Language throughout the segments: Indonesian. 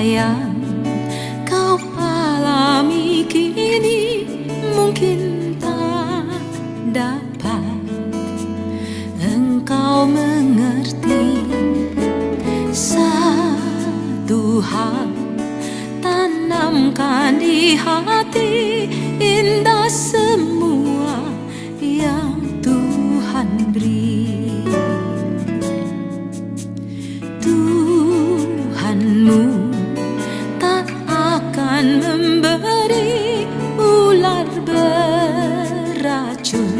yang kau alami kini mungkin tak dapat engkau mengerti. Satu hal tanamkan di hati, indah semua yang Tuhan beri. Tuhanmu tak akan memberi ular beracun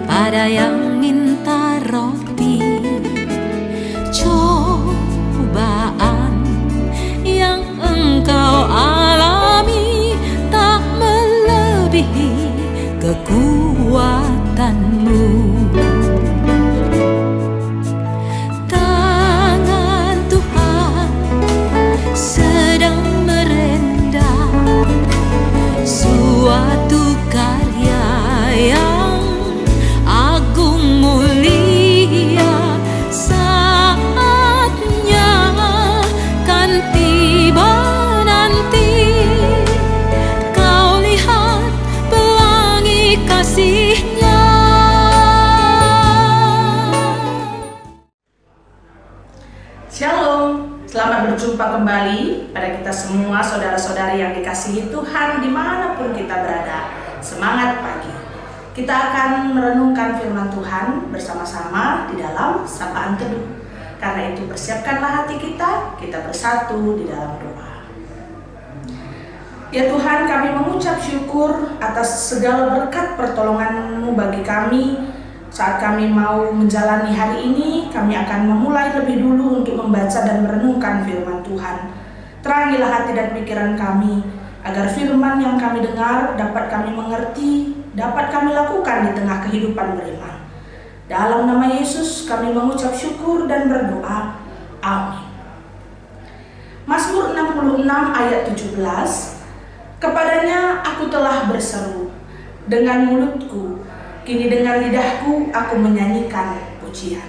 pada yang minta roti. Cobaan yang engkau alami tak melebihi kekuatanmu. Tangan Tuhan sedang merendah suatu karya yang agung mulia. Saatnya kan tiba nanti, kau lihat pelangi kasih-Nya. Shalom, selamat berjumpa kembali pada kita semua saudara-saudari yang dikasihi Tuhan dimanapun kita berada. Semangat pagi. Kita akan merenungkan firman Tuhan bersama-sama di dalam sapaan teduh. Karena itu persiapkanlah hati kita bersatu di dalam doa. Ya Tuhan, kami mengucap syukur atas segala berkat pertolongan-Mu bagi kami. Saat kami mau menjalani hari ini, kami akan memulai lebih dulu untuk membaca dan merenungkan firman Tuhan. Terangilah hati dan pikiran kami, agar firman yang kami dengar dapat kami mengerti, dapat kami lakukan di tengah kehidupan beriman. Dalam nama Yesus kami mengucap syukur dan berdoa. Amin. Mazmur 66 ayat 17. Kepadanya aku telah berseru dengan mulutku, kini dengan lidahku aku menyanyikan pujian.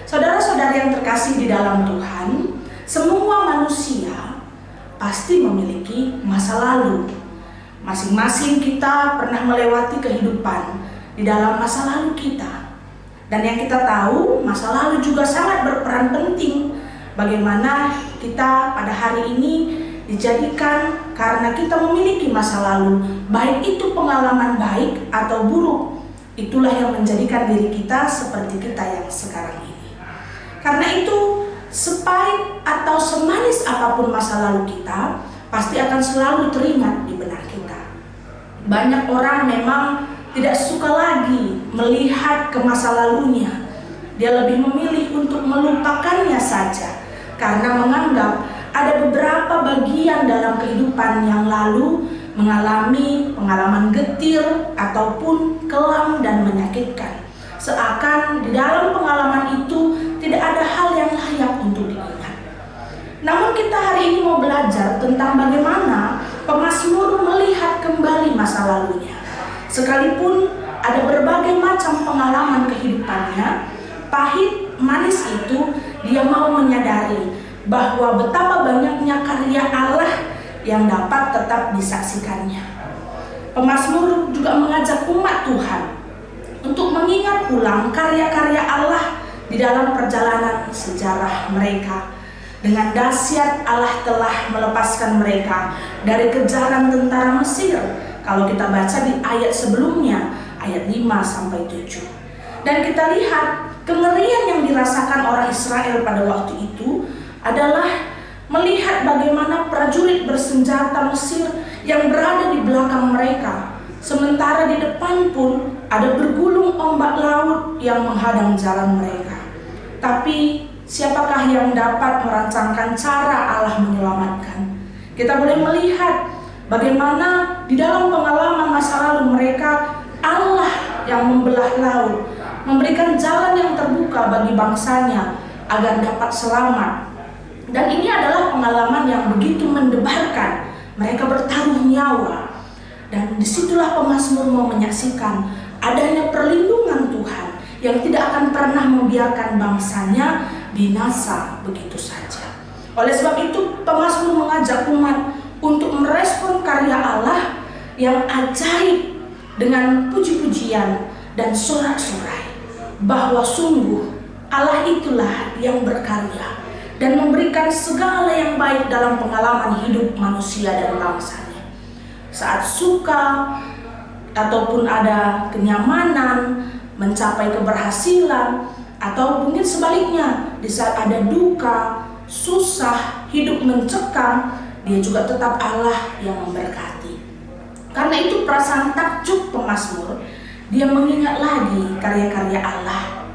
Saudara-saudari yang terkasih di dalam Tuhan, semua manusia pasti memiliki masa lalu. Masing-masing kita pernah melewati kehidupan di dalam masa lalu kita. Dan yang kita tahu, masa lalu juga sangat berperan penting bagaimana kita pada hari ini dijadikan karena kita memiliki masa lalu, baik itu pengalaman baik atau buruk. Itulah yang menjadikan diri kita seperti kita yang sekarang ini. Karena itu, sepahit atau semanis apapun masa lalu kita, pasti akan selalu teringat di benak kita. Banyak orang memang tidak suka lagi melihat ke masa lalunya. Dia lebih memilih untuk melupakannya saja, karena menganggap ada beberapa bagian dalam kehidupan yang lalu mengalami pengalaman getir ataupun kelam dan menyakitkan. Seakan di dalam pengalaman itu tidak ada hal yang layak untuk diingat. Namun kita hari ini mau belajar tentang bagaimana pemazmur melihat kembali masa lalunya. Sekalipun ada berbagai macam pengalaman kehidupannya, pahit manis itu, dia mau menyadari bahwa betapa banyaknya karya Allah yang dapat tetap disaksikannya. Pemazmur juga mengajak umat Tuhan untuk mengingat ulang karya-karya Allah di dalam perjalanan sejarah mereka. Dengan dahsyat Allah telah melepaskan mereka dari kejaran tentara Mesir. Kalau kita baca di ayat sebelumnya, ayat 5-7. Dan kita lihat kengerian yang dirasakan orang Israel pada waktu itu adalah melihat bagaimana prajurit bersenjata Mesir yang berada di belakang mereka. Sementara di depan pun ada bergulung ombak laut yang menghadang jalan mereka. Tapi siapakah yang dapat merancangkan cara Allah menyelamatkan? Kita boleh melihat bagaimana di dalam pengalaman masa lalu mereka, Allah yang membelah laut, memberikan jalan yang terbuka bagi bangsanya agar dapat selamat. Dan ini adalah pengalaman yang begitu mendebarkan. Mereka bertaruh nyawa. Dan disitulah pemazmur mau menyaksikan adanya perlindungan Tuhan yang tidak akan pernah membiarkan bangsanya binasa begitu saja. Oleh sebab itu, pemazmur mengajak umat untuk merespon karya Allah yang ajaib dengan puji-pujian dan sorak-sorai, bahwa sungguh Allah itulah yang berkarya dan memberikan segala yang baik dalam pengalaman hidup manusia dan bangsanya. Saat suka ataupun ada kenyamanan, mencapai keberhasilan, atau mungkin sebaliknya, di saat ada duka, susah, hidup mencekam, dia juga tetap Allah yang memberkati. Karena itu perasaan takjub pemazmur, dia mengingat lagi karya-karya Allah.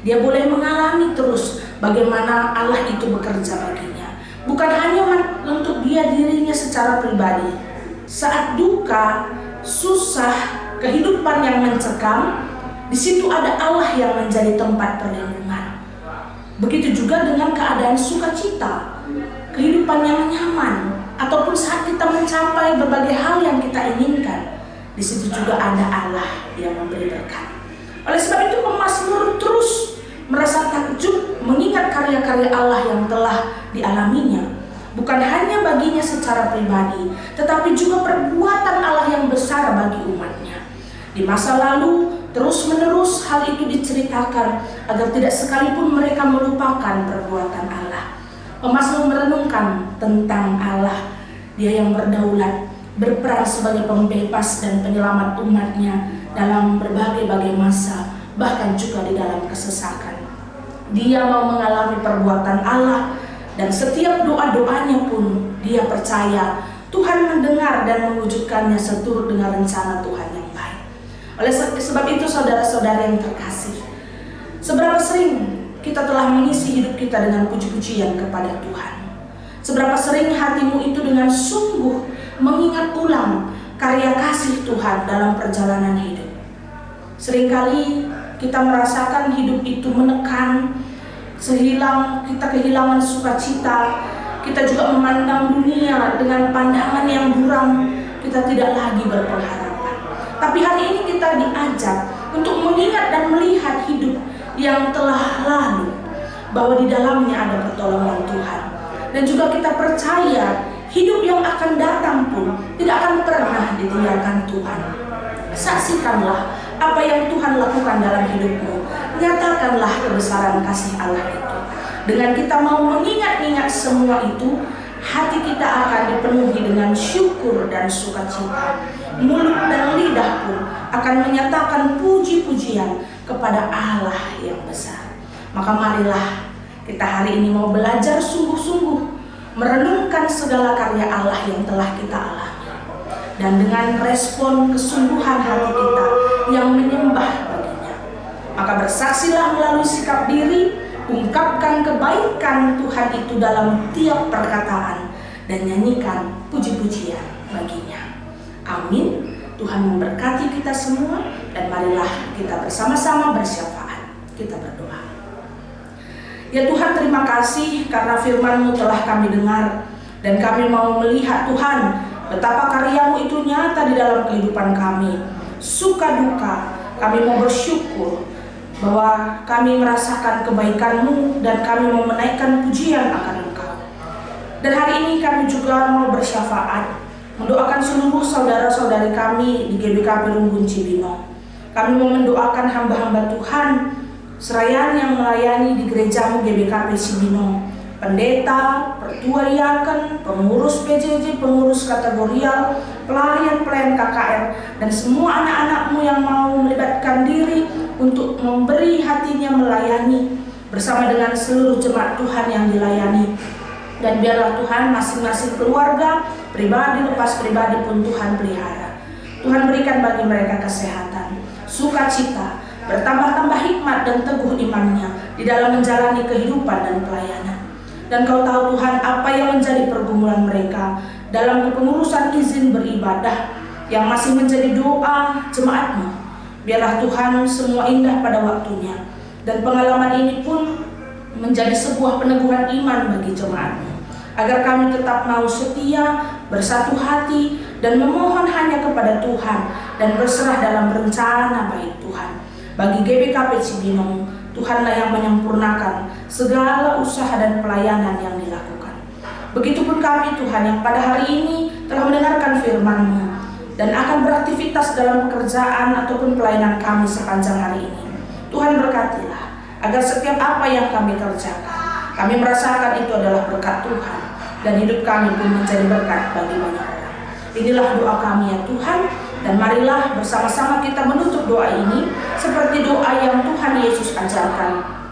Dia boleh mengalami terus bagaimana Allah itu bekerja baginya. Bukan hanya untuk dirinya secara pribadi. Saat duka, susah, kehidupan yang mencekam, di situ ada Allah yang menjadi tempat perlindungan. Begitu juga dengan keadaan sukacita, kehidupan yang nyaman, ataupun saat kita mencapai berbagai hal yang kita inginkan, di situ juga ada Allah yang memberi berkat. Oleh sebab itu pemazmur terus merasa takjub mengingat karya-karya Allah yang telah dialaminya. Bukan hanya baginya secara pribadi, tetapi juga perbuatan Allah yang besar bagi umatnya. Di masa lalu, terus-menerus hal itu diceritakan agar tidak sekalipun mereka melupakan perbuatan Allah. Pemazmur merenungkan tentang Allah, Dia yang berdaulat, berperan sebagai pembebas dan penyelamat umatnya dalam berbagai-bagai masa, bahkan juga di dalam kesesakan. Dia mau mengalami perbuatan Allah, dan setiap doa-doanya pun dia percaya Tuhan mendengar dan mewujudkannya seturut dengan rencana Tuhan yang baik. Oleh sebab itu saudara-saudara yang terkasih, seberapa sering kita telah mengisi hidup kita dengan puji-pujian kepada Tuhan? Seberapa sering hatimu itu dengan sungguh mengingat ulang karya kasih Tuhan dalam perjalanan hidup? Seringkali kita merasakan hidup itu menekan, kita kehilangan sukacita, kita juga memandang dunia dengan pandangan yang buram, kita tidak lagi berpengharapan. Tapi hari ini kita diajak untuk mengingat dan melihat hidup yang telah lalu, bahwa di dalamnya ada pertolongan Tuhan. Dan juga kita percaya hidup yang akan datang pun tidak akan pernah ditinggalkan Tuhan. Saksikanlah apa yang Tuhan lakukan dalam hidupmu. Nyatakanlah kebesaran kasih Allah itu. Dengan kita mau mengingat-ingat semua itu, hati kita akan dipenuhi dengan syukur dan sukacita. Mulut dan lidah pun akan menyatakan puji-pujian kepada Allah yang besar. Maka marilah kita hari ini mau belajar sungguh-sungguh merenungkan segala karya Allah yang telah kita alami, dan dengan respon kesungguhan hati kita yang menyembah baginya, maka bersaksilah melalui sikap diri, ungkapkan kebaikan Tuhan itu dalam tiap perkataan, dan nyanyikan puji-pujian baginya. Amin. Tuhan memberkati kita semua, dan marilah kita bersama-sama bersyafaat. Kita berdoa. Ya Tuhan, terima kasih karena firman-Mu telah kami dengar, dan kami mau melihat Tuhan betapa karya-Mu itu nyata di dalam kehidupan kami. Suka duka, kami mau bersyukur bahwa kami merasakan kebaikan-Mu, dan kami mau menaikkan pujian akan Engkau. Dan hari ini kami juga mau bersyafaat, mendoakan seluruh saudara-saudari kami di GBKP Rumbun Cibinong. Kami mau mendoakan hamba-hamba Tuhan serayaan yang melayani di gerejamu GBKP Cibinong, pendeta, pertua iaken, pengurus PJJ, pengurus kategorial, pelayan-pelayan KKR, dan semua anak-anakmu yang mau melibatkan diri untuk memberi hatinya melayani bersama dengan seluruh jemaat Tuhan yang dilayani. Dan biarlah Tuhan masing-masing keluarga, pribadi lepas pribadi pun Tuhan pelihara. Tuhan berikan bagi mereka kesehatan, sukacita, bertambah-tambah hikmat dan teguh imannya di dalam menjalani kehidupan dan pelayanan. Dan Kau tahu Tuhan apa yang menjadi pergumulan mereka dalam kepengurusan izin beribadah yang masih menjadi doa jemaat-Mu. Biarlah Tuhan semua indah pada waktunya, dan pengalaman ini pun menjadi sebuah peneguhan iman bagi jemaat-Mu, agar kami tetap mau setia, bersatu hati, dan memohon hanya kepada Tuhan, dan berserah dalam rencana baik Tuhan. Bagi GBKP Cibinong, Tuhanlah yang menyempurnakan segala usaha dan pelayanan yang dilakukan. Begitupun kami Tuhan yang pada hari ini telah mendengarkan firman-Mu dan akan beraktivitas dalam pekerjaan ataupun pelayanan kami sepanjang hari ini. Tuhan berkatilah agar setiap apa yang kami kerjakan, kami merasakan itu adalah berkat Tuhan, dan hidup kami pun menjadi berkat bagi banyak orang. Inilah doa kami ya Tuhan, dan marilah bersama-sama kita menutup doa ini seperti doa yang Tuhan Yesus ajarkan.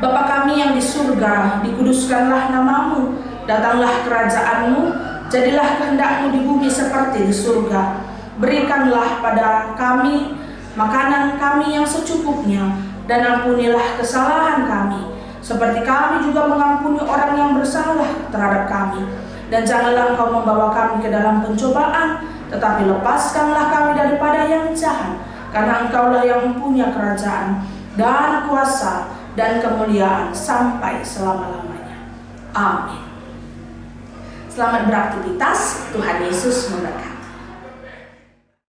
Bapa kami yang di surga, dikuduskanlah nama-Mu, datanglah kerajaan-Mu, jadilah kehendak-Mu di bumi seperti di surga. Berikanlah pada kami makanan kami yang secukupnya, dan ampunilah kesalahan kami, seperti kami juga mengampuni orang yang bersalah terhadap kami. Dan janganlah Engkau membawa kami ke dalam pencobaan, tetapi lepaskanlah kami daripada yang jahat, karena Engkaulah yang punya kerajaan dan kuasa dan kemuliaan sampai selama-lamanya. Amin. Selamat beraktivitas, Tuhan Yesus memberkati.